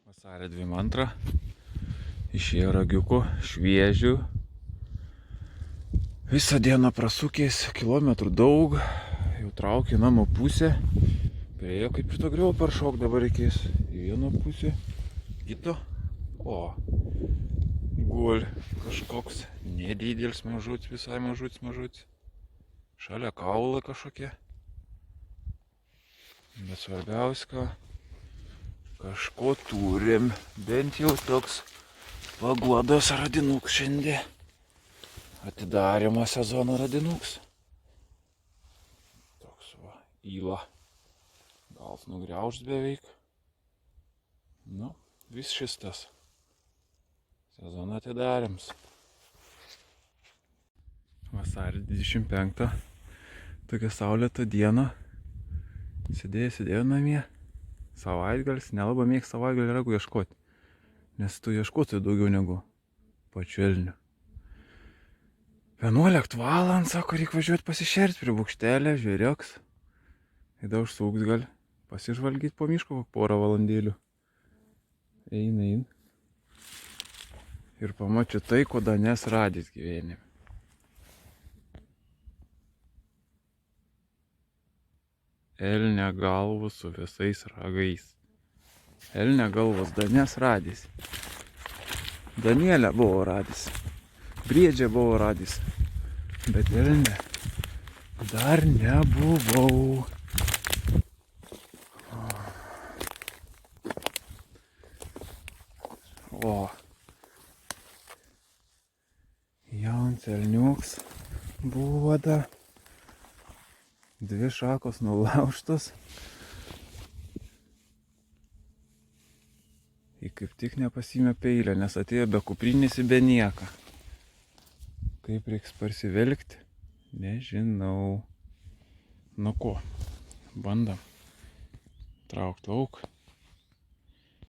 Vasario 22. Išėjo ragiukų, šviežių. Visą dieną prasukės, kilometrų daug. Jau traukia namo pusę. Priejo kaip ir to griuvo paršok, dabar reikės į vieną pusę. Kito. O. Gul kažkoks nedidelis mažutis, visai mažutis. Šalia kaulai kažkokie. Bet svarbiausia, kažko turim, bent jau toks paguodos radinuks šiandien. Atidarimo sezono radinuks. Toks va, įla. Gal nugriaužt beveik. Nu, vis šis tas. Sezono atidarims. Vasario 25. Tokia saulėta diena. Sėdėjau namie. Savaitgalis, nelabai mėgstu savaitgalį ragų ieškoti. Nes tu ieškoti daugiau negu pačiu elniu. 11 valandą, sako, reikia važiuoti pasišerti prie bukštelę, žvėriuks. Įda užsuks gal pasižvalgyti po miško porą valandėlių. Ein. Ir pamačiu tai, ko dar nesradys gyvenime. Elnio galvų su visais ragais. Elnio galvos dar nesradys. Danielę buvo radys. Briedžią buvo radys. Bet elnio dar nebuvau. O. Jauns elniuks buvo da. 2 šakos nulaužtos. Ir kaip tik nepasiėmė peilio, nes atėjo be kuprinės ir be nieko. Kaip reiks parsivelgti, nežinau. Nu ko, bandam traukt lauk.